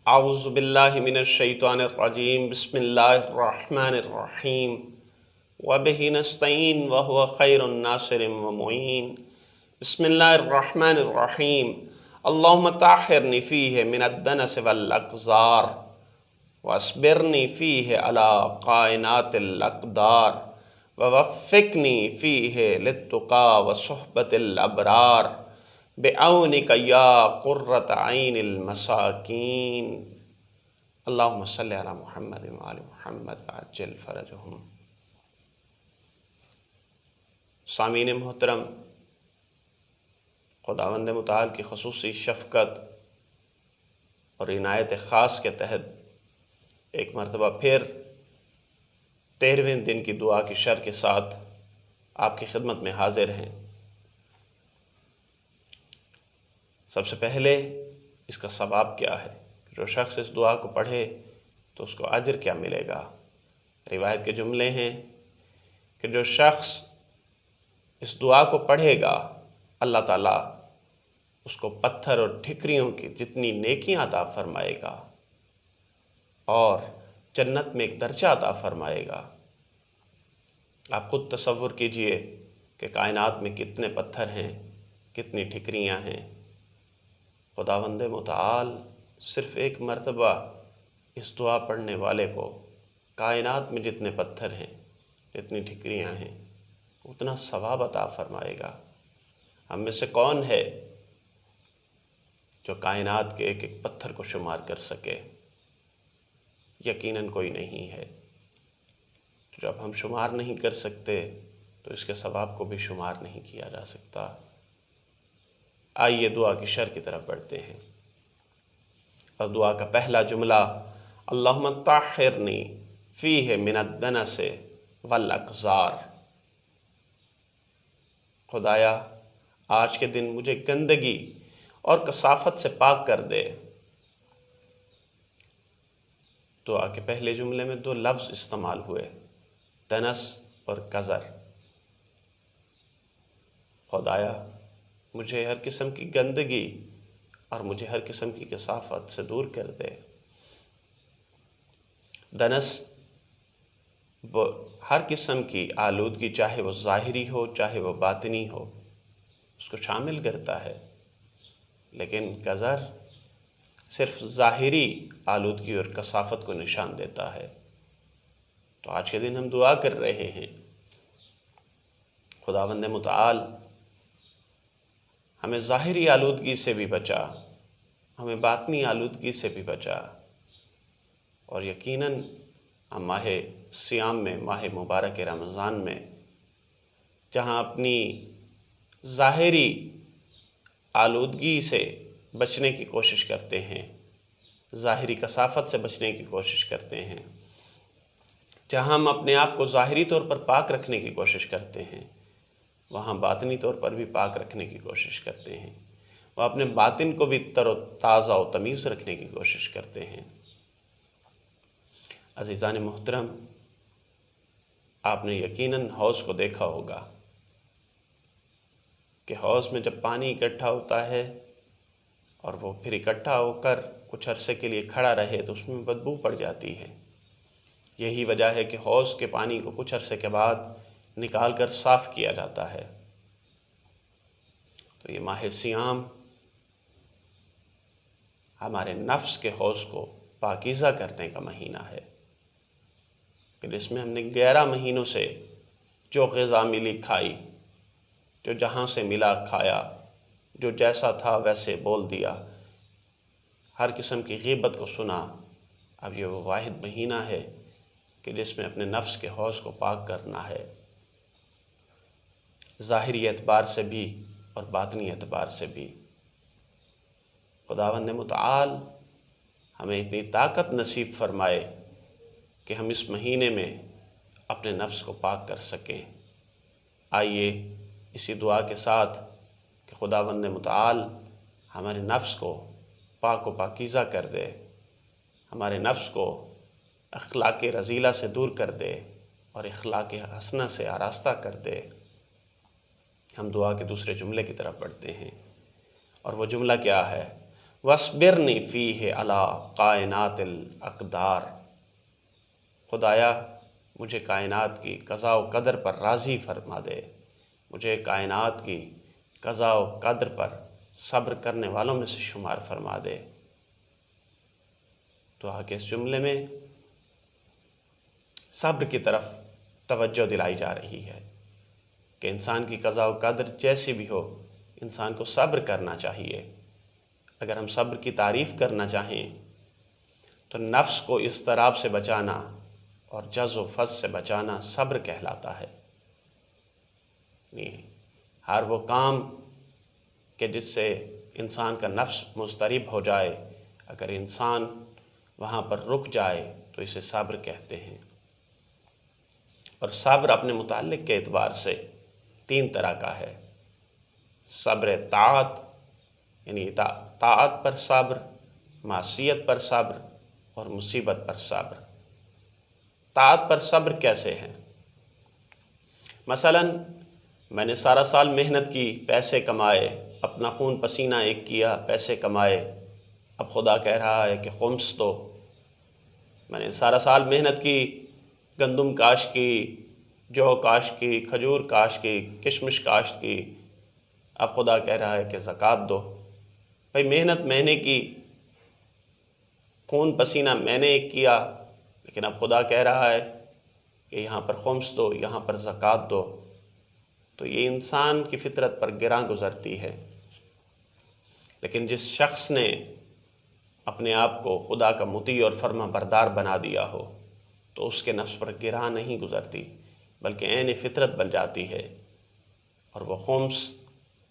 اعوذ باللہ من الشیطان الرجیم بسم اللہ الرحمن الرحیم وبہ نستعین وہو خیر الناصر ومعین بسم اللہ الرحمن الرحیم اللہم طہرنی فیہ من الدنس والاقذار واصبرنی فیہ علی کائنات الاقدار ووفقنی فیہ للتقی وصحبت الابرار بعونک یا قرۃ عین المساکین اللہم صلی علی محمد وآل محمد عجل فرجہم۔ سامعین محترم، خداوند متعال کی خصوصی شفقت اور عنایت خاص کے تحت ایک مرتبہ پھر 13ویں دن کی دعا کی شرح کے ساتھ آپ کی خدمت میں حاضر ہیں۔ سب سے پہلے اس کا ثواب کیا ہے؟ جو شخص اس دعا کو پڑھے تو اس کو اجر کیا ملے گا؟ روایت کے جملے ہیں کہ جو شخص اس دعا کو پڑھے گا اللہ تعالیٰ اس کو پتھر اور ٹھکریوں کی جتنی نیکیاں عطا فرمائے گا اور جنت میں ایک درجہ عطا فرمائے گا۔ آپ خود تصور کیجئے کہ کائنات میں کتنے پتھر ہیں، کتنی ٹھکریاں ہیں۔ خداوند متعال صرف ایک مرتبہ اس دعا پڑھنے والے کو کائنات میں جتنے پتھر ہیں، جتنی ٹھکریاں ہیں، اتنا ثواب عطا فرمائے گا۔ ہم میں سے کون ہے جو کائنات کے ایک ایک پتھر کو شمار کر سکے؟ یقیناً کوئی نہیں ہے۔ جب ہم شمار نہیں کر سکتے تو اس کے ثواب کو بھی شمار نہیں کیا جا سکتا۔ آئیے دعا کی شرح کی طرف بڑھتے ہیں، اور دعا کا پہلا جملہ اللہم طہرنی فیہ من الدنس والاقذار، خدایا آج کے دن مجھے گندگی اور کثافت سے پاک کر دے۔ دعا کے پہلے جملے میں 2 لفظ استعمال ہوئے، دنس اور قذر۔ خدایا مجھے ہر قسم کی گندگی اور مجھے ہر قسم کی کثافت سے دور کر دے۔ دنس وہ ہر قسم کی آلودگی، چاہے وہ ظاہری ہو چاہے وہ باطنی ہو، اس کو شامل کرتا ہے، لیکن قذر صرف ظاہری آلودگی اور کثافت کو نشان دیتا ہے۔ تو آج کے دن ہم دعا کر رہے ہیں، خداوند متعال ہمیں ظاہری آلودگی سے بھی بچا، ہمیں باطنی آلودگی سے بھی بچا، اور یقیناً ہم ماہ صیام میں، ماہ مبارک رمضان میں، جہاں اپنی ظاہری آلودگی سے بچنے کی کوشش کرتے ہیں، ظاہری کثافت سے بچنے کی کوشش کرتے ہیں، جہاں ہم اپنے آپ کو ظاہری طور پر پاک رکھنے کی کوشش کرتے ہیں، وہاں باطنی طور پر بھی پاک رکھنے کی کوشش کرتے ہیں، وہ اپنے باطن کو بھی تر و تازہ و تمیز رکھنے کی کوشش کرتے ہیں۔ عزیزان محترم، آپ نے یقیناً حوض کو دیکھا ہوگا کہ حوض میں جب پانی اکٹھا ہوتا ہے اور وہ پھر اکٹھا ہو کر کچھ عرصے کے لیے کھڑا رہے تو اس میں بدبو پڑ جاتی ہے۔ یہی وجہ ہے کہ حوض کے پانی کو کچھ عرصے کے بعد نکال کر صاف کیا جاتا ہے۔ تو یہ ماہ صیام ہمارے نفس کے حوض کو پاکیزہ کرنے کا مہینہ ہے، کہ جس میں ہم نے 11 مہینوں سے جو غذا ملی کھائی، جو جہاں سے ملا کھایا، جو جیسا تھا ویسے بول دیا، ہر قسم کی غیبت کو سنا۔ اب یہ وہ واحد مہینہ ہے کہ جس میں اپنے نفس کے حوض کو پاک کرنا ہے، ظاہری اعتبار سے بھی اور باطنی اعتبار سے بھی۔ خداوند متعال ہمیں اتنی طاقت نصیب فرمائے کہ ہم اس مہینے میں اپنے نفس کو پاک کر سکیں۔ آئیے اسی دعا کے ساتھ کہ خداوند متعال ہمارے نفس کو پاک و پاکیزہ کر دے، ہمارے نفس کو اخلاق رذیلہ سے دور کر دے اور اخلاق حسنہ سے آراستہ کر دے۔ ہم دعا کے دوسرے جملے کی طرف بڑھتے ہیں، اور وہ جملہ کیا ہے؟ وَاصْبِرْنِي فِيهِ عَلَىٰ کائنات الاقدار، خدایا مجھے کائنات کی قضاء و قدر پر راضی فرما دے، مجھے کائنات کی قضاء و قدر پر صبر کرنے والوں میں سے شمار فرما دے۔ دعا کے اس جملے میں صبر کی طرف توجہ دلائی جا رہی ہے کہ انسان کی قضاء و قدر جیسی بھی ہو، انسان کو صبر کرنا چاہیے۔ اگر ہم صبر کی تعریف کرنا چاہیں تو نفس کو اضطراب سے بچانا اور جز و فز سے بچانا صبر کہلاتا ہے۔ ہر وہ کام کہ جس سے انسان کا نفس مضطرب ہو جائے، اگر انسان وہاں پر رک جائے تو اسے صبر کہتے ہیں۔ اور صبر اپنے متعلق کے اعتبار سے 3 طرح کا ہے۔ صبر طاعت، یعنی طاعت پر صبر، معصیت پر صبر اور مصیبت پر صبر۔ طاعت پر صبر کیسے ہے؟ مثلا میں نے سارا سال محنت کی، پیسے کمائے، اپنا خون پسینہ ایک کیا، پیسے کمائے، اب خدا کہہ رہا ہے کہ خمس دو۔ میں نے سارا سال محنت کی، گندم کاشت کی، جو کاشت کی، کھجور کاشت کی، کشمش کاشت کی، اب خدا کہہ رہا ہے کہ زکوٰۃ دو۔ بھئی محنت میں نے کی، خون پسینہ میں نے ایک کیا، لیکن اب خدا کہہ رہا ہے کہ یہاں پر خمس دو، یہاں پر زکوٰۃ دو۔ تو یہ انسان کی فطرت پر گراں گزرتی ہے۔ لیکن جس شخص نے اپنے آپ کو خدا کا مطیع اور فرما بردار بنا دیا ہو تو اس کے نفس پر گراں نہیں گزرتی، بلکہ عین فطرت بن جاتی ہے، اور وہ خمس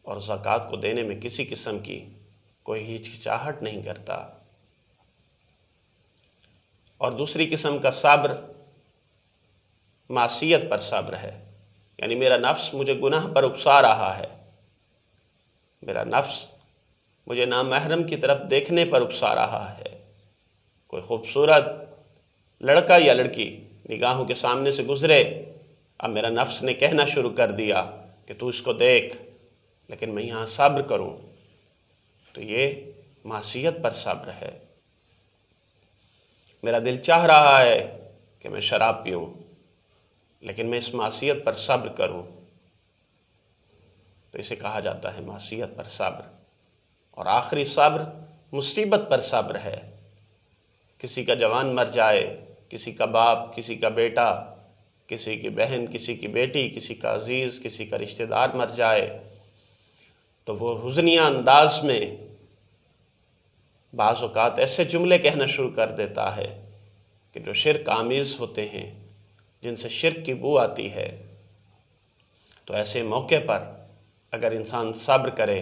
اور زکوٰۃ کو دینے میں کسی قسم کی کوئی ہچکچاہٹ نہیں کرتا۔ اور دوسری قسم کا صبر معصیت پر صبر ہے، یعنی میرا نفس مجھے گناہ پر اکسا رہا ہے، میرا نفس مجھے نامحرم کی طرف دیکھنے پر اکسا رہا ہے۔ کوئی خوبصورت لڑکا یا لڑکی نگاہوں کے سامنے سے گزرے، اب میرا نفس نے کہنا شروع کر دیا کہ تو اس کو دیکھ، لیکن میں یہاں صبر کروں، تو یہ معصیت پر صبر ہے۔ میرا دل چاہ رہا ہے کہ میں شراب پیوں، لیکن میں اس معصیت پر صبر کروں، تو اسے کہا جاتا ہے معصیت پر صبر۔ اور آخری صبر مصیبت پر صبر ہے۔ کسی کا جوان مر جائے، کسی کا باپ، کسی کا بیٹا، کسی کی بہن، کسی کی بیٹی، کسی کا عزیز، کسی کا رشتہ دار مر جائے، تو وہ حزنیہ انداز میں بعض اوقات ایسے جملے کہنا شروع کر دیتا ہے کہ جو شرک آمیز ہوتے ہیں، جن سے شرک کی بو آتی ہے۔ تو ایسے موقع پر اگر انسان صبر کرے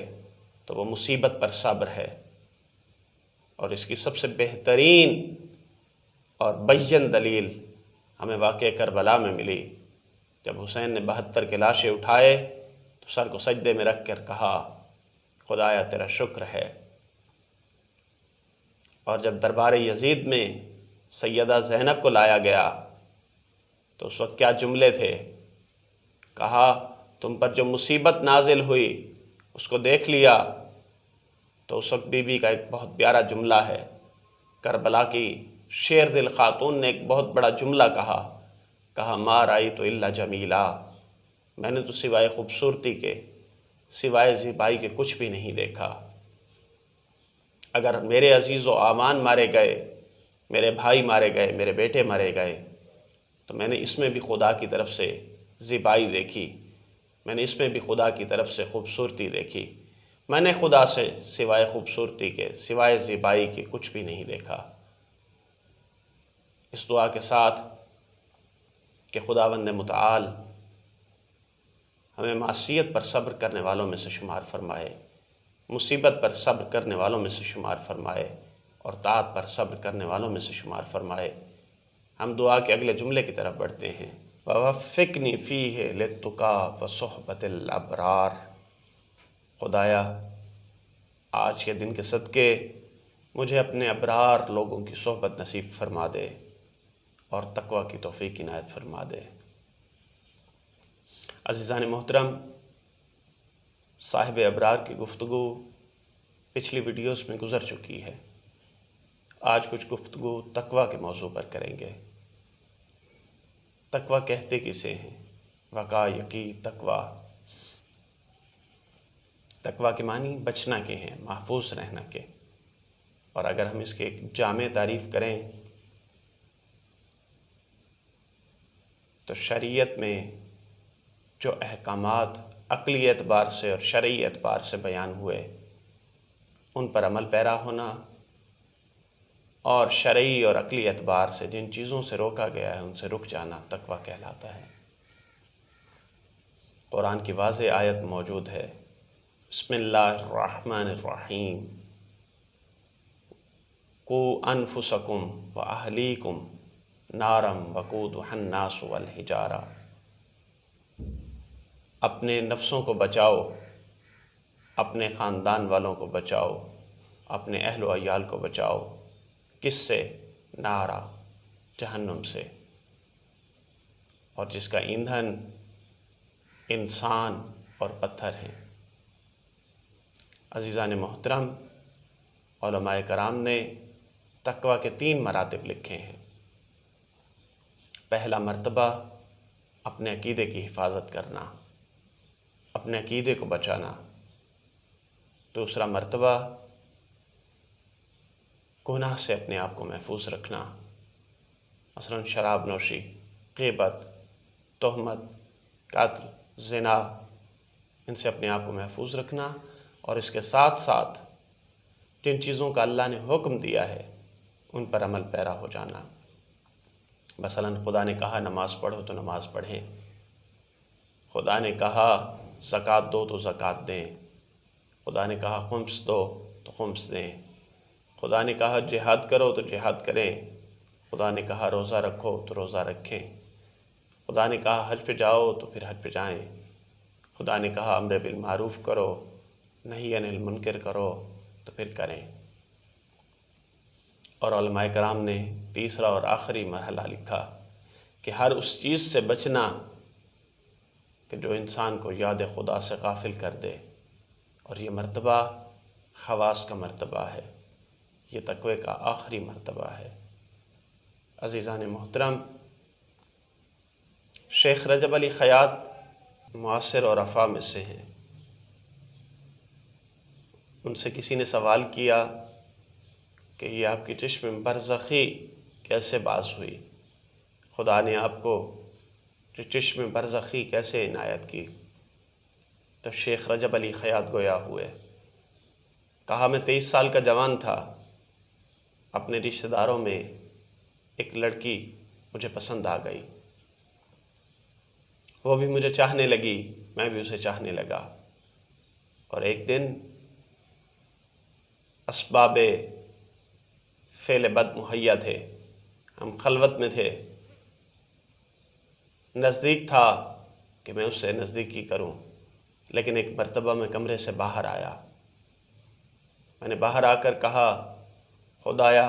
تو وہ مصیبت پر صبر ہے۔ اور اس کی سب سے بہترین اور بین دلیل ہمیں واقعہ کربلا میں ملی، جب حسین نے 72 کے لاشیں اٹھائے تو سر کو سجدے میں رکھ کر کہا خدایا تیرا شکر ہے۔ اور جب دربار یزید میں سیدہ زینب کو لایا گیا تو اس وقت کیا جملے تھے؟ کہا تم پر جو مصیبت نازل ہوئی اس کو دیکھ لیا؟ تو اس وقت بی بی کا ایک بہت پیارا جملہ ہے، کربلا کی شیر دل خاتون نے ایک بہت بڑا جملہ کہا ما رأیت الا جمیلا، میں نے تو سوائے خوبصورتی کے، سوائے زیبائی کے کچھ بھی نہیں دیکھا۔ اگر میرے عزیز و اعوان مارے گئے، میرے بھائی مارے گئے، میرے بیٹے مارے گئے، تو میں نے اس میں بھی خدا کی طرف سے زیبائی دیکھی، میں نے اس میں بھی خدا کی طرف سے خوبصورتی دیکھی، میں نے خدا سے سوائے خوبصورتی کے، سوائے زیبائی کے کچھ بھی نہیں دیکھا۔ اس دعا کے ساتھ کہ خداوند متعال ہمیں معصیت پر صبر کرنے والوں میں سے شمار فرمائے، مصیبت پر صبر کرنے والوں میں سے شمار فرمائے، اور طاعت پر صبر کرنے والوں میں سے شمار فرمائے۔ ہم دعا کے اگلے جملے کی طرف بڑھتے ہیں۔ وَوَفِّقْنِي فِيهِ لِلتُّقَىٰ وَصُحْبَةِ الْأَبْرَارِ، خدایا آج کے دن کے صدقے مجھے اپنے ابرار لوگوں کی صحبت نصیب فرما دے اور تقوی کی توفیق عنایت فرما دے۔ عزیزان محترم، صاحب ابرار کی گفتگو پچھلی ویڈیوز میں گزر چکی ہے۔ آج کچھ گفتگو تقویٰ کے موضوع پر کریں گے۔ تقویٰ کہتے کسے ہیں؟ وقا، یقی، تقویٰ۔ تقویٰ کے معنی بچنا کے ہیں، محفوظ رہنا کے۔ اور اگر ہم اس کے ایک جامع تعریف کریں تو شریعت میں جو احکامات عقلی اعتبار سے اور شرعی اعتبار سے بیان ہوئے ان پر عمل پیرا ہونا، اور شرعی اور عقلی اعتبار سے جن چیزوں سے روکا گیا ہے ان سے رک جانا تقویٰ کہلاتا ہے۔ قرآن کی واضح آیت موجود ہے، بسم اللہ الرحمن الرحیم، قوا انفسکم واہلیکم نارا وقودھا الناس والحجارہ۔ اپنے نفسوں کو بچاؤ، اپنے خاندان والوں کو بچاؤ، اپنے اہل و عیال کو بچاؤ۔ کس سے؟ نارا، جہنم سے، اور جس کا ایندھن انسان اور پتھر ہیں۔ عزیزان محترم، علماء کرام نے تقویٰ کے 3 مراتب لکھے ہیں۔ پہلا مرتبہ اپنے عقیدے کی حفاظت کرنا، اپنے عقیدے کو بچانا۔ دوسرا مرتبہ گناہ سے اپنے آپ کو محفوظ رکھنا، مثلا شراب نوشی، غیبت، تہمت، قتل، زنا، ان سے اپنے آپ کو محفوظ رکھنا۔ اور اس کے ساتھ ساتھ جن چیزوں کا اللہ نے حکم دیا ہے ان پر عمل پیرا ہو جانا۔ مثلا خدا نے کہا نماز پڑھو تو نماز پڑھیں، خدا نے کہا زکوٰۃ دو تو زکوٰۃ دیں، خدا نے کہا خمس دو تو خمس دیں، خدا نے کہا جہاد کرو تو جہاد کریں، خدا نے کہا روزہ رکھو تو روزہ رکھیں، خدا نے کہا حج پہ جاؤ تو پھر حج پہ جائیں، خدا نے کہا امر بالمعروف کرو، نہی عن المنکر کرو تو پھر کریں۔ اور علماء کرام نے تیسرا اور آخری مرحلہ لکھا کہ ہر اس چیز سے بچنا کہ جو انسان کو یاد خدا سے غافل کر دے، اور یہ مرتبہ خواص کا مرتبہ ہے، یہ تقوی کا آخری مرتبہ ہے۔ عزیزان محترم، شیخ رجب علی خیاط معاصر اور عرفاء میں سے ہیں۔ ان سے کسی نے سوال کیا کہ یہ آپ کی چشم برزخی کیسے باز ہوئی؟ خدا نے آپ کو جو چشم برزخی کیسے عنایت کی؟ تو شیخ رجب علی خیاط گویا ہوئے، کہا میں 23 سال کا جوان تھا، اپنے رشتہ داروں میں ایک لڑکی مجھے پسند آ گئی، وہ بھی مجھے چاہنے لگی، میں بھی اسے چاہنے لگا، اور ایک دن اسباب فعل بد مہیا تھے، ہم خلوت میں تھے، نزدیک تھا کہ میں اس سے نزدیکی کروں، لیکن ایک مرتبہ میں کمرے سے باہر آیا، میں نے باہر آ کر کہا خدایا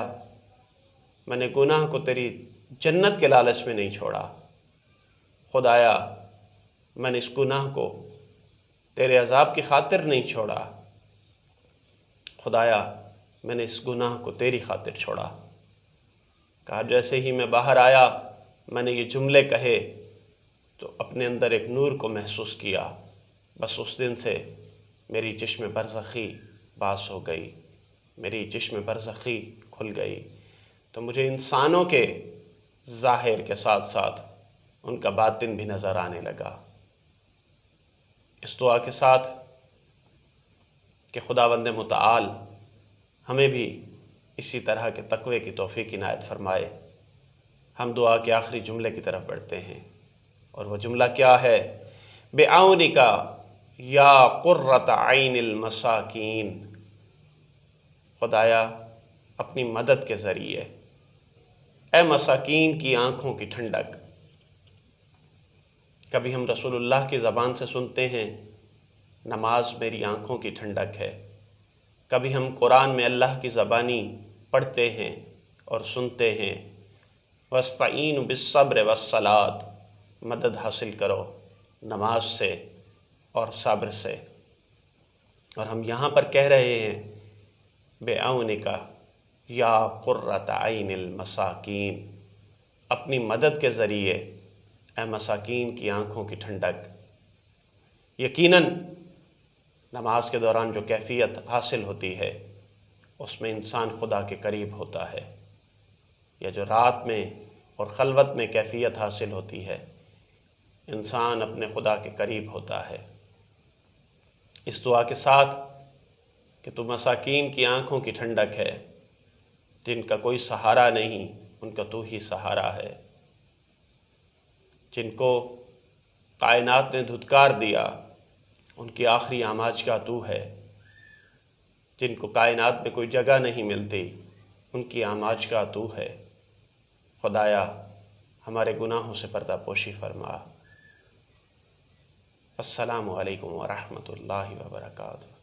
میں نے گناہ کو تیری جنت کے لالچ میں نہیں چھوڑا، خدایا میں نے اس گناہ کو تیرے عذاب کی خاطر نہیں چھوڑا، خدایا میں نے اس گناہ کو تیری خاطر چھوڑا۔ کہا جیسے ہی میں باہر آیا میں نے یہ جملے کہے تو اپنے اندر ایک نور کو محسوس کیا، بس اس دن سے میری چشم برزخی باز ہو گئی، میری چشم برزخی کھل گئی، تو مجھے انسانوں کے ظاہر کے ساتھ ساتھ ان کا باطن بھی نظر آنے لگا۔ اس دعا کے ساتھ کہ خداوند متعال ہمیں بھی اسی طرح کے تقوی کی توفیق عنایت فرمائے، ہم دعا کے آخری جملے کی طرف بڑھتے ہیں، اور وہ جملہ کیا ہے؟ بعونک یا قرۃ عین المساکین، خدایا اپنی مدد کے ذریعے اے مساکین کی آنکھوں کی ٹھنڈک۔ کبھی ہم رسول اللہ کی زبان سے سنتے ہیں نماز میری آنکھوں کی ٹھنڈک ہے، کبھی ہم قرآن میں اللہ کی زبانی پڑھتے ہیں اور سنتے ہیں وَاسْتَعِینُوا بِالصَّبْرِ وَالصَّلَاةِ، مدد حاصل کرو نماز سے اور صبر سے، اور ہم یہاں پر کہہ رہے ہیں بعونک یا قرۃ عین المساکین، اپنی مدد کے ذریعے اے مساکین کی آنکھوں کی ٹھنڈک۔ یقیناً نماز کے دوران جو کیفیت حاصل ہوتی ہے اس میں انسان خدا کے قریب ہوتا ہے، یا جو رات میں اور خلوت میں کیفیت حاصل ہوتی ہے، انسان اپنے خدا کے قریب ہوتا ہے۔ اس دعا کے ساتھ کہ تو مساکین کی آنکھوں کی ٹھنڈک ہے، جن کا کوئی سہارا نہیں ان کا تو ہی سہارا ہے، جن کو کائنات نے دھتکار دیا ان کی آخری آماج کا تو ہے، جن کو کائنات میں کوئی جگہ نہیں ملتی ان کی آماج کا تو ہے۔ خدایا ہمارے گناہوں سے پردہ پوشی فرما۔ السلام علیکم ورحمۃ اللہ وبرکاتہ۔